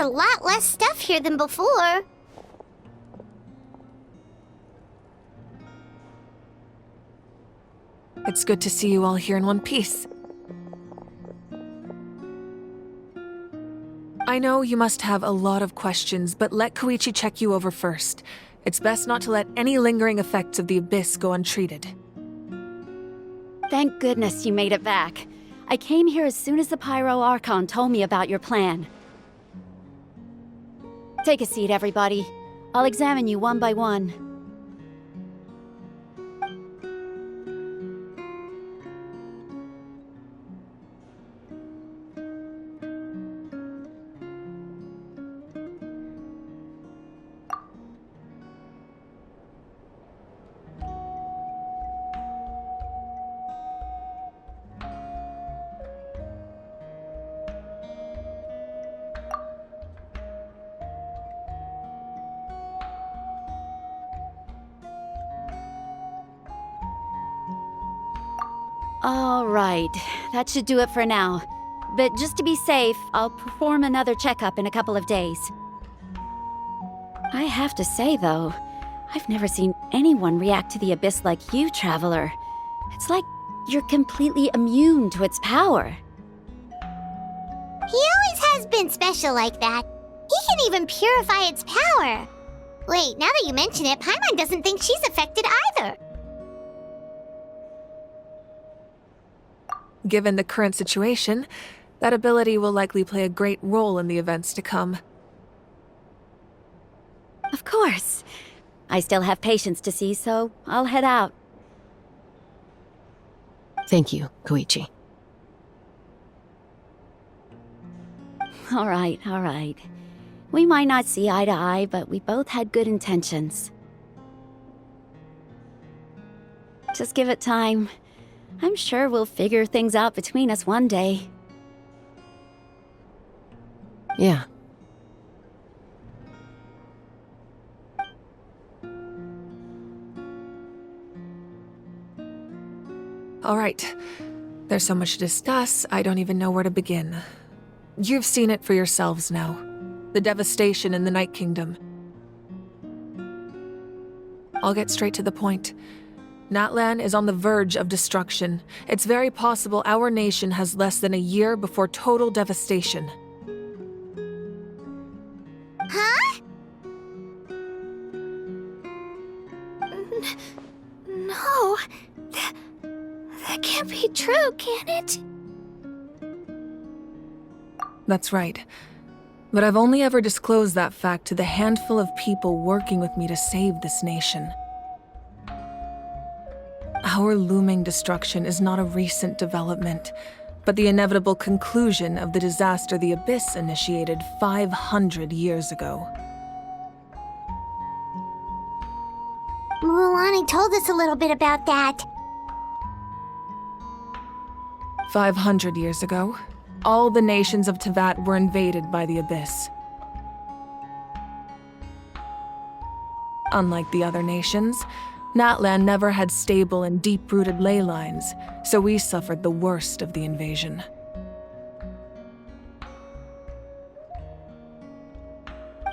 a lot less stuff here than before. It's good to see you all here in one piece. I know you must have a lot of questions, but let Koichi check you over first. It's best not to let any lingering effects of the Abyss go untreated. Thank goodness you made it back. I came here as soon as the Pyro Archon told me about your plan. Take a seat, everybody. I'll examine you one by one. All right, that should do it for now. But just to be safe, I'll perform another checkup in a couple of days. I have to say, though, I've never seen anyone react to the Abyss like you, Traveler. It's like you're completely immune to its power. He always has been special like that. He can even purify its power. Wait, now that you mention it, Paimon doesn't think she's affected either. Given the current situation, that ability will likely play a great role in the events to come. Of course. I still have patients to see, so I'll head out. Thank you, Koichi. All right. We might not see eye to eye, but we both had good intentions. Just give it time. I'm sure we'll figure things out between us one day. Yeah. All right. There's so much to discuss, I don't even know where to begin. You've seen it for yourselves now. The devastation in the Night Kingdom. I'll get straight to the point. Natlan is on the verge of destruction. It's very possible our nation has less than a year before total devastation. Huh? No. That can't be true, can it? That's right. But I've only ever disclosed that fact to the handful of people working with me to save this nation. Our looming destruction is not a recent development, but the inevitable conclusion of the disaster the Abyss initiated 500 years ago. Mualani told us a little bit about that. 500 years ago, all the nations of Teyvat were invaded by the Abyss. Unlike the other nations, Natlan never had stable and deep-rooted ley lines, so we suffered the worst of the invasion.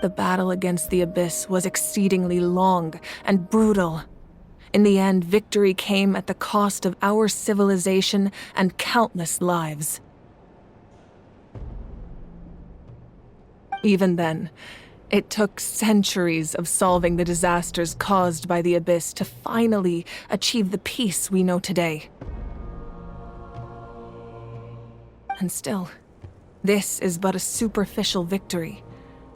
The battle against the Abyss was exceedingly long and brutal. In the end, victory came at the cost of our civilization and countless lives. Even then, it took centuries of solving the disasters caused by the Abyss to finally achieve the peace we know today. And still, this is but a superficial victory.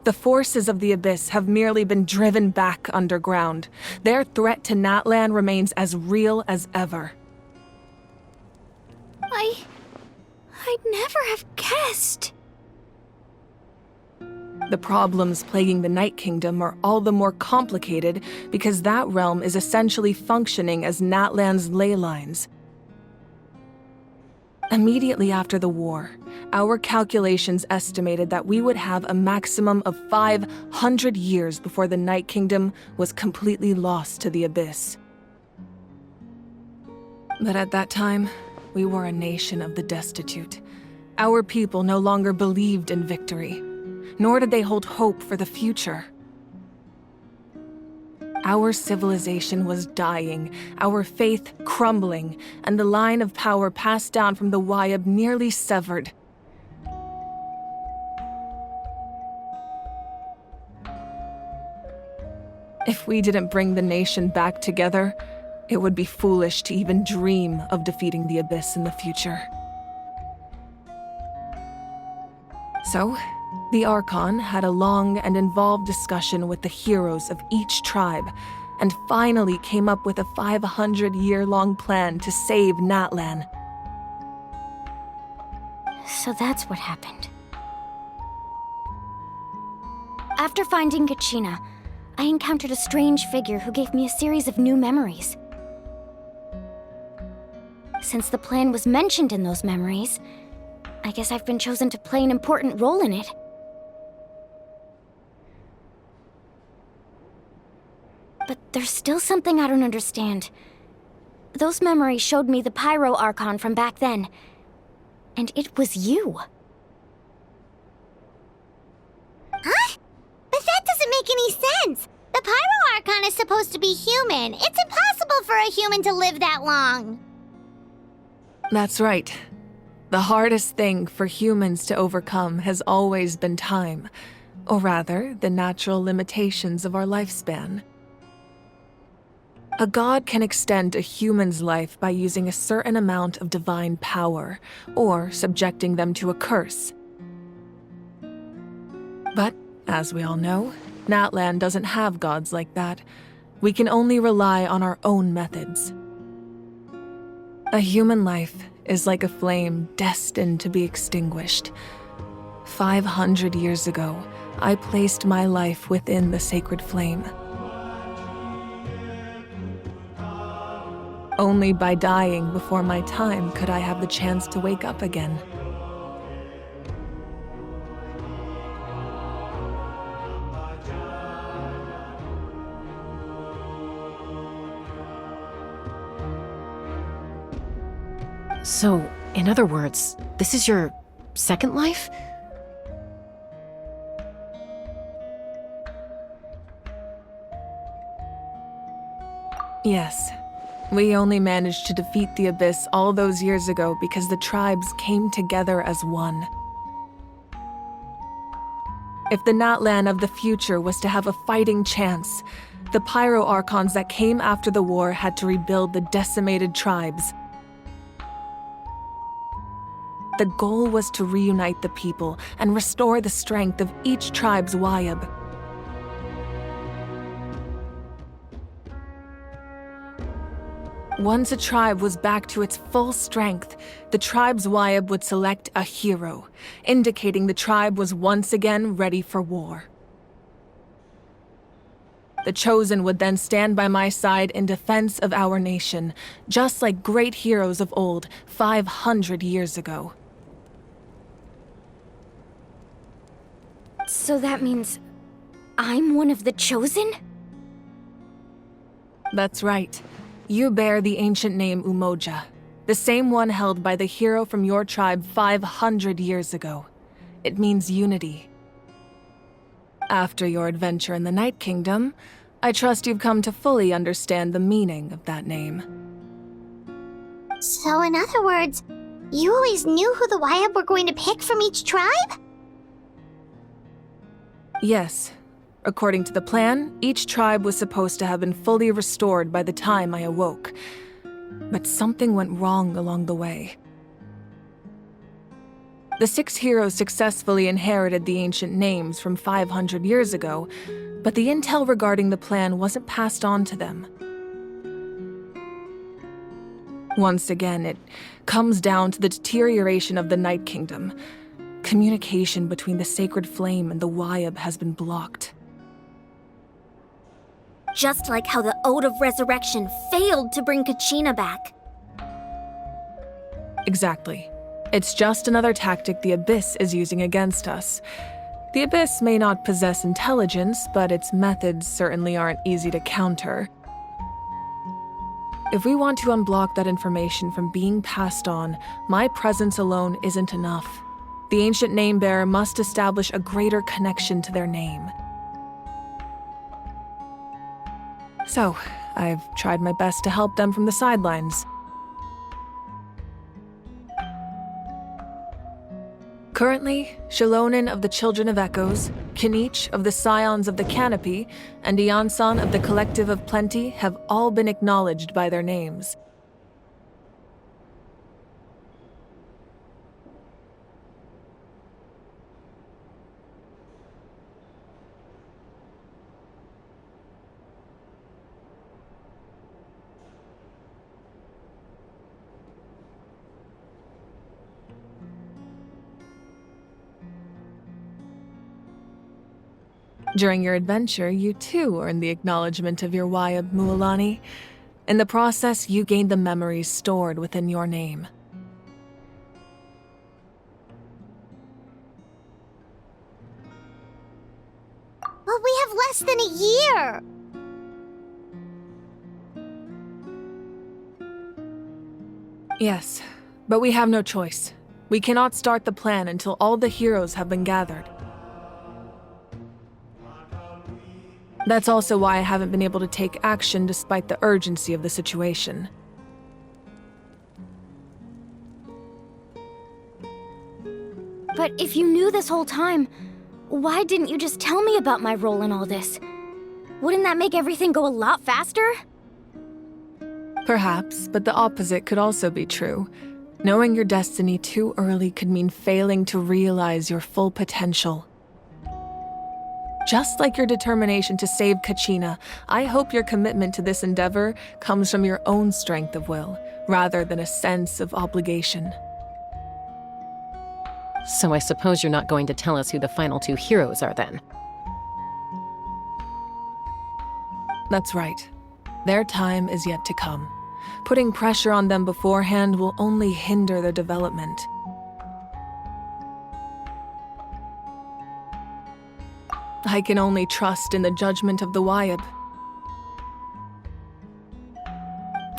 The forces of the Abyss have merely been driven back underground. Their threat to Natlan remains as real as ever. I'd never have guessed. The problems plaguing the Night Kingdom are all the more complicated because that realm is essentially functioning as Natlan's ley lines. Immediately after the war, our calculations estimated that we would have a maximum of 500 years before the Night Kingdom was completely lost to the Abyss. But at that time, we were a nation of the destitute. Our people no longer believed in victory. nor did they hold hope for the future. Our civilization was dying, our faith crumbling, and the line of power passed down from the Wyab nearly severed. If we didn't bring the nation back together, it would be foolish to even dream of defeating the Abyss in the future. So, the Archon had a long and involved discussion with the heroes of each tribe, and finally came up with a 500-year-long plan to save Natlan. So that's what happened. After finding Kachina, I encountered a strange figure who gave me a series of new memories. Since the plan was mentioned in those memories, I guess I've been chosen to play an important role in it. But there's still something I don't understand. Those memories showed me the Pyro Archon from back then, and it was you. Huh? But that doesn't make any sense! The Pyro Archon is supposed to be human. It's impossible for a human to live that long. That's right. The hardest thing for humans to overcome has always been time, or rather, the natural limitations of our lifespan. A god can extend a human's life by using a certain amount of divine power, or subjecting them to a curse. But, as we all know, Natlan doesn't have gods like that. We can only rely on our own methods. A human life is like a flame destined to be extinguished. 500 years ago, I placed my life within the sacred flame. Only by dying before my time could I have the chance to wake up again. So, in other words, this is your second life? Yes. We only managed to defeat the Abyss all those years ago because the tribes came together as one. If the Natlan of the future was to have a fighting chance, the Pyro Archons that came after the war had to rebuild the decimated tribes. The goal was to reunite the people and restore the strength of each tribe's Wyab. Once a tribe was back to its full strength, the tribe's Wyab would select a hero, indicating the tribe was once again ready for war. The Chosen would then stand by my side in defense of our nation, just like great heroes of old 500 years ago. So that means I'm one of the Chosen? That's right. You bear the ancient name Umoja, the same one held by the hero from your tribe 500 years ago. It means unity. After your adventure in the Night Kingdom, I trust you've come to fully understand the meaning of that name. So in other words, you always knew who the Wyab were going to pick from each tribe? Yes. According to the plan, each tribe was supposed to have been fully restored by the time I awoke. But something went wrong along the way. The 6 heroes successfully inherited the ancient names from 500 years ago, but the intel regarding the plan wasn't passed on to them. Once again, it comes down to the deterioration of the Night Kingdom. Communication between the Sacred Flame and the Wyab has been blocked. Just like how the Ode of Resurrection failed to bring Kachina back. Exactly. It's just another tactic the Abyss is using against us. The Abyss may not possess intelligence, but its methods certainly aren't easy to counter. If we want to unblock that information from being passed on, my presence alone isn't enough. The ancient name-bearer must establish a greater connection to their name. So, I've tried my best to help them from the sidelines. Currently, Shilonen of the Children of Echoes, Kinich of the Scions of the Canopy, and Iansan of the Collective of Plenty have all been acknowledged by their names. During your adventure, you too earned the acknowledgement of your Wayab Mualani. In the process, you gained the memories stored within your name. But we have less than a year! Yes, but we have no choice. We cannot start the plan until all the heroes have been gathered. That's also why I haven't been able to take action despite the urgency of the situation. But if you knew this whole time, why didn't you just tell me about my role in all this? Wouldn't that make everything go a lot faster? Perhaps, but the opposite could also be true. Knowing your destiny too early could mean failing to realize your full potential. Just like your determination to save Kachina, I hope your commitment to this endeavor comes from your own strength of will, rather than a sense of obligation. So I suppose you're not going to tell us who the final two heroes are then? That's right. Their time is yet to come. Putting pressure on them beforehand will only hinder their development. I can only trust in the judgment of the Wayab.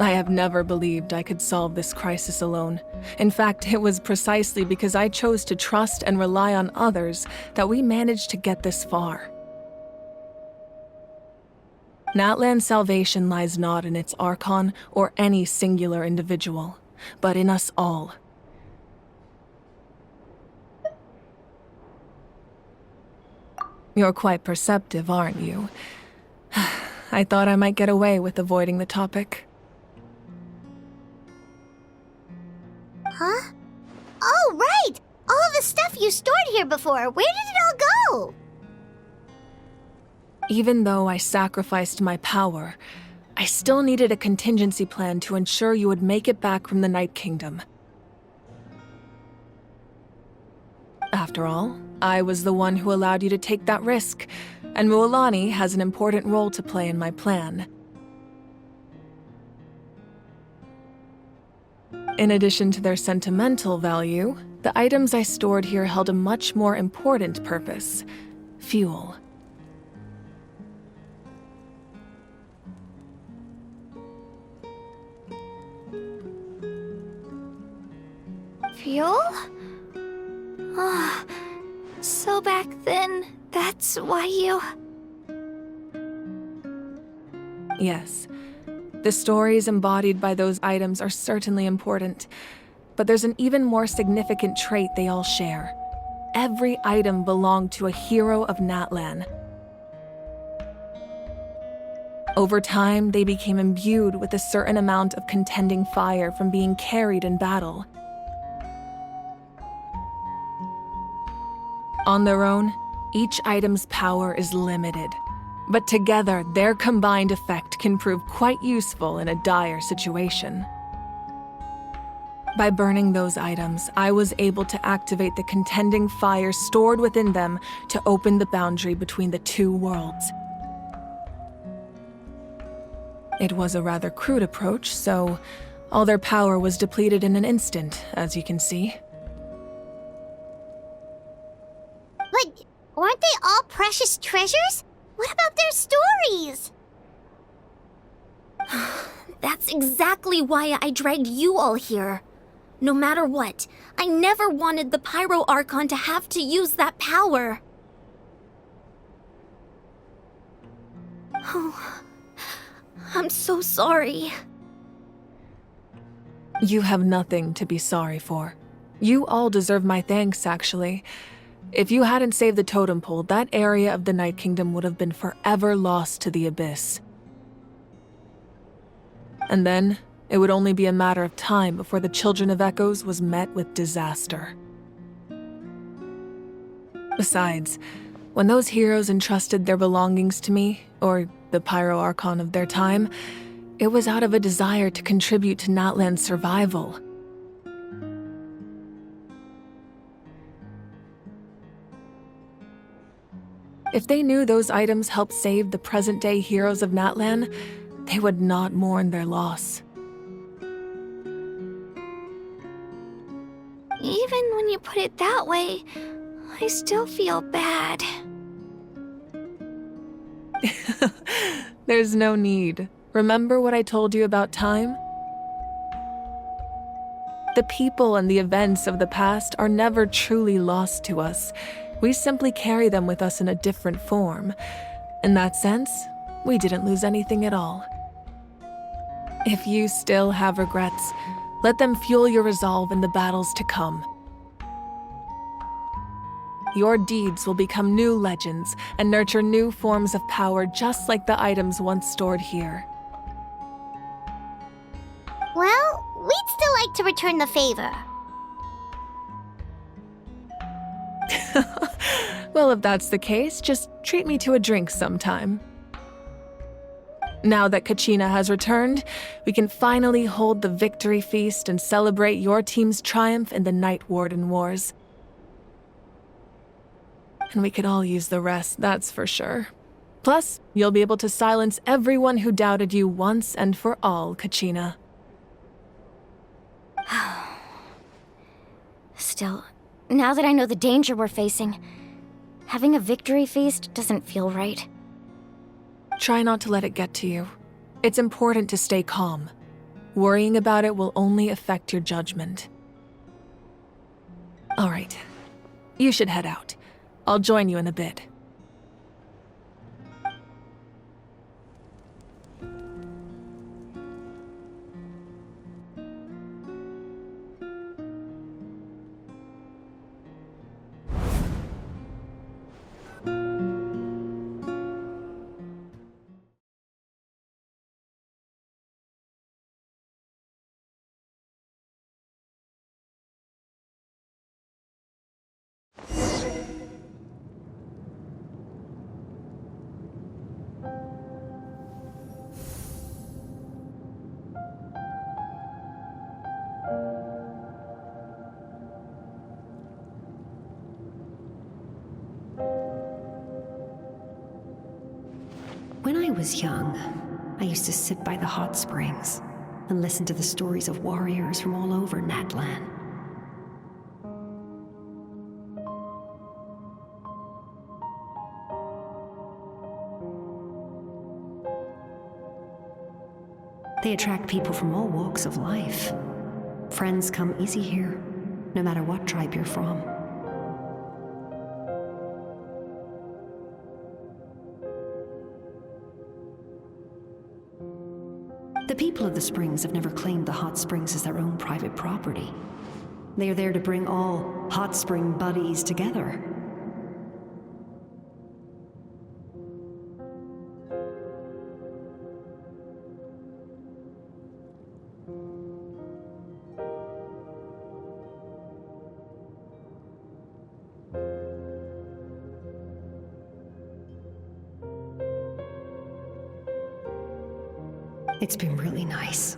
I have never believed I could solve this crisis alone. In fact, it was precisely because I chose to trust and rely on others that we managed to get this far. Natlan's salvation lies not in its Archon or any singular individual, but in us all. You're quite perceptive, aren't you? I thought I might get away with avoiding the topic. Huh? Oh, right! All of the stuff you stored here before, where did it all go? Even though I sacrificed my power, I still needed a contingency plan to ensure you would make it back from the Night Kingdom. After all, I was the one who allowed you to take that risk, and Mualani has an important role to play in my plan. In addition to their sentimental value, the items I stored here held a much more important purpose: fuel. Fuel? Ah, so back then, that's why you... Yes. The stories embodied by those items are certainly important, but there's an even more significant trait they all share. Every item belonged to a hero of Natlan. Over time, they became imbued with a certain amount of contending fire from being carried in battle. On their own, each item's power is limited, but together their combined effect can prove quite useful in a dire situation. By burning those items, I was able to activate the contending fire stored within them to open the boundary between the two worlds. It was a rather crude approach, so all their power was depleted in an instant, as you can see. But aren't they all precious treasures? What about their stories? That's exactly why I dragged you all here. No matter what, I never wanted the Pyro Archon to have to use that power. Oh, I'm so sorry. You have nothing to be sorry for. You all deserve my thanks, actually. If you hadn't saved the totem pole, that area of the Night Kingdom would have been forever lost to the Abyss. And then, it would only be a matter of time before the Children of Echoes was met with disaster. Besides, when those heroes entrusted their belongings to me, or the Pyro Archon of their time, it was out of a desire to contribute to Natlan's survival. If they knew those items helped save the present-day heroes of Natlan, they would not mourn their loss. Even when you put it that way, I still feel bad. There's no need. Remember what I told you about time? The people and the events of the past are never truly lost to us. We simply carry them with us in a different form. In that sense, we didn't lose anything at all. If you still have regrets, let them fuel your resolve in the battles to come. Your deeds will become new legends and nurture new forms of power just like the items once stored here. Well, we'd still like to return the favor. Well, if that's the case, just treat me to a drink sometime. Now that Kachina has returned, we can finally hold the victory feast and celebrate your team's triumph in the Night Warden Wars. And we could all use the rest, that's for sure. Plus, you'll be able to silence everyone who doubted you once and for all, Kachina. Still, now that I know the danger we're facing, having a victory feast doesn't feel right. Try not to let it get to you. It's important to stay calm. Worrying about it will only affect your judgment. All right, you should head out. I'll join you in a bit. When I was young, I used to sit by the hot springs and listen to the stories of warriors from all over Natlan. They attract people from all walks of life. Friends come easy here, no matter what tribe you're from. The people of the springs have never claimed the hot springs as their own private property. They are there to bring all hot spring buddies together. It's been really nice,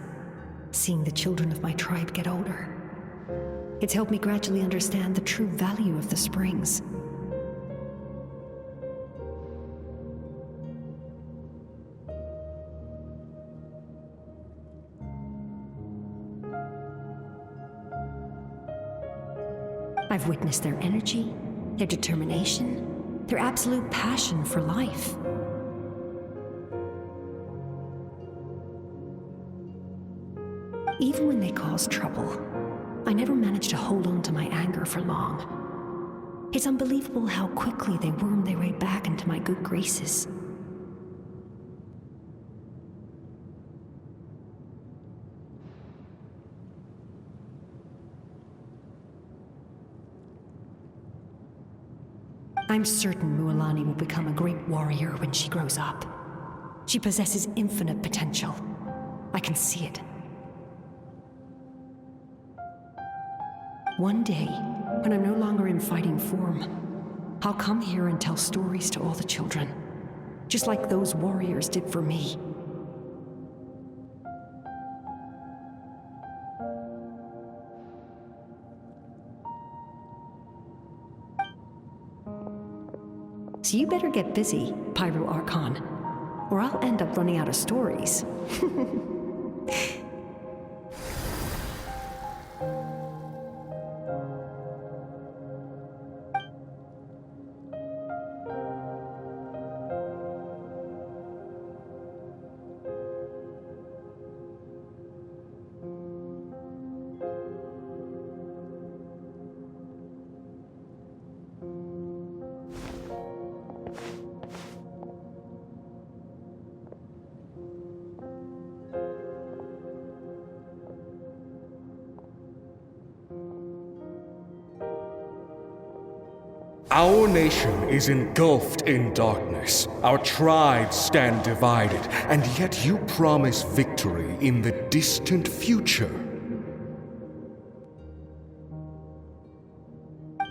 seeing the children of my tribe get older. It's helped me gradually understand the true value of the springs. I've witnessed their energy, their determination, their absolute passion for life. Even when they cause trouble, I never managed to hold on to my anger for long. It's unbelievable how quickly they wormed their way back into my good graces. I'm certain Mualani will become a great warrior when she grows up. She possesses infinite potential. I can see it. One day, when I'm no longer in fighting form, I'll come here and tell stories to all the children, just like those warriors did for me. So you better get busy, Pyro Archon, or I'll end up running out of stories. Our nation is engulfed in darkness. Our tribes stand divided, and yet you promise victory in the distant future.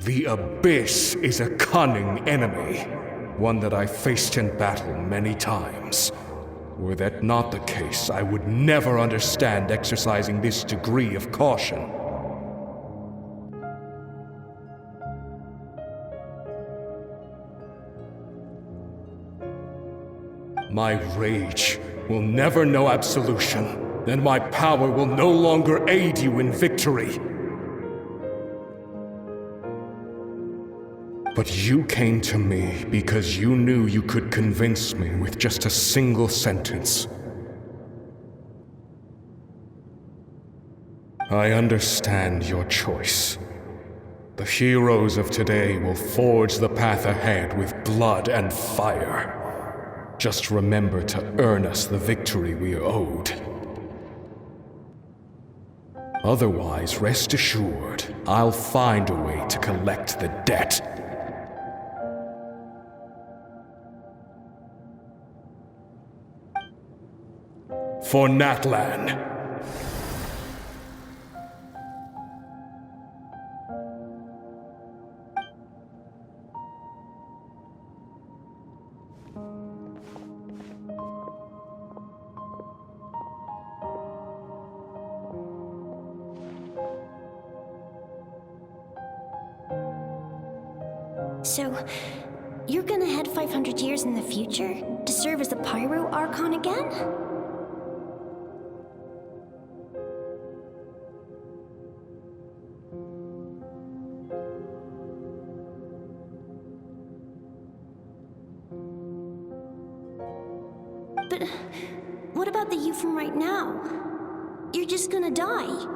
The Abyss is a cunning enemy, one that I faced in battle many times. Were that not the case, I would never understand exercising this degree of caution. My rage will never know absolution, and my power will no longer aid you in victory. But you came to me because you knew you could convince me with just a single sentence. I understand your choice. The heroes of today will forge the path ahead with blood and fire. Just remember to earn us the victory we are owed. Otherwise, rest assured, I'll find a way to collect the debt. For Natlan. So, you're gonna head 500 years in the future to serve as the Pyro Archon again? But what about the you from right now? You're just gonna die.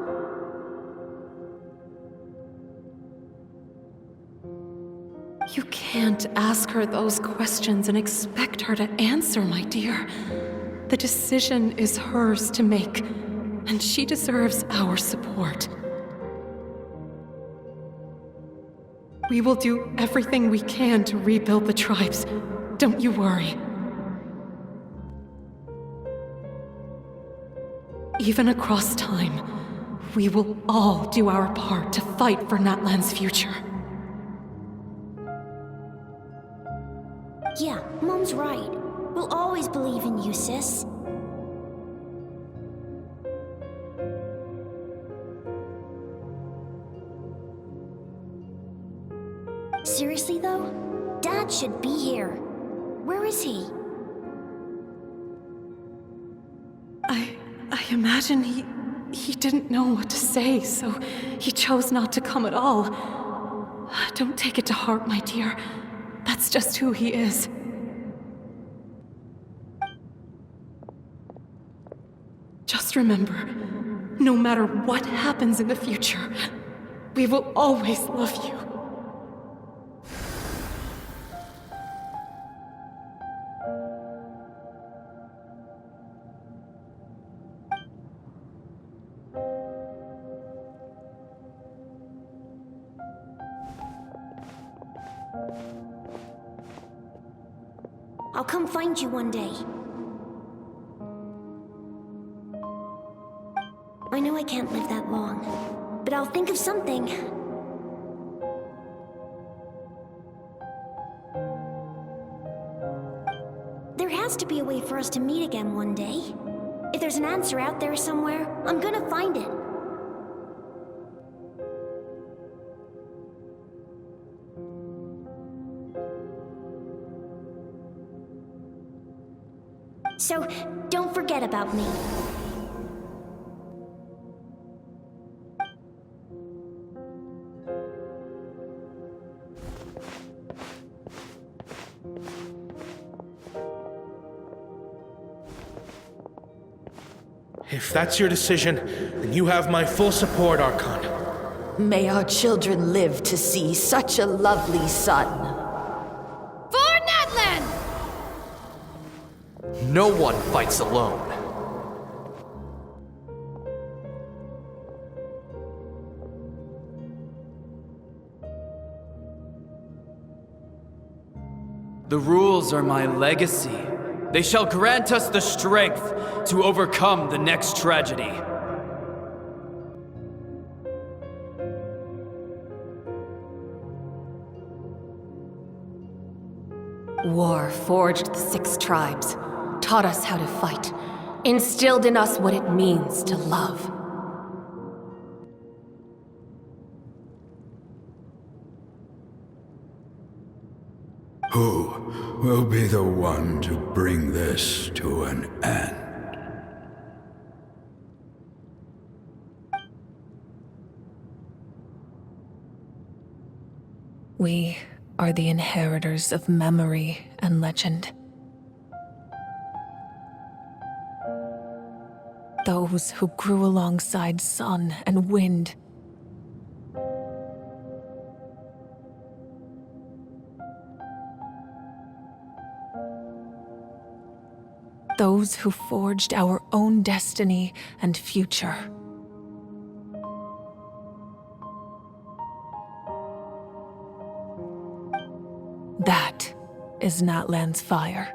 You can't ask her those questions and expect her to answer, my dear. The decision is hers to make, and she deserves our support. We will do everything we can to rebuild the tribes. Don't you worry. Even across time, we will all do our part to fight for Natlan's future. Yeah, Mom's right. We'll always believe in you, sis. Seriously, though? Dad should be here. Where is he? I imagine he didn't know what to say, so he chose not to come at all. Don't take it to heart, my dear. That's just who he is. Just remember, No matter what happens in the future, we will always love you. I'll come find you one day. I know I can't live that long, but I'll think of something. There has to be a way for us to meet again one day. If there's an answer out there somewhere, I'm gonna find it. So, don't forget about me. If that's your decision, then you have my full support, Archon. May our children live to see such a lovely son. For Natlan! No one fights alone. The rules are my legacy. They shall grant us the strength to overcome the next tragedy. War forged the 6 tribes, taught us how to fight, instilled in us what it means to love. Who will be the one to bring this to an end? We are the inheritors of memory and legend. Those who grew alongside sun and wind. Those who forged our own destiny and future. That is Natlan's fire,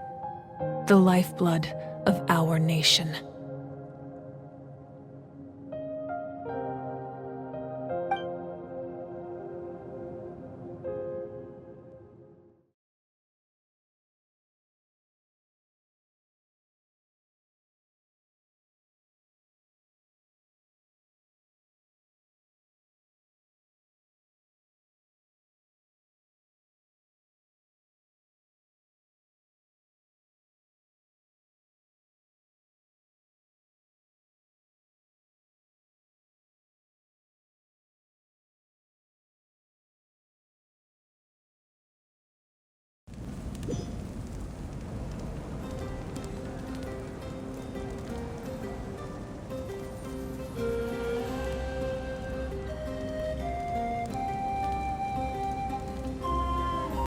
the lifeblood of our nation.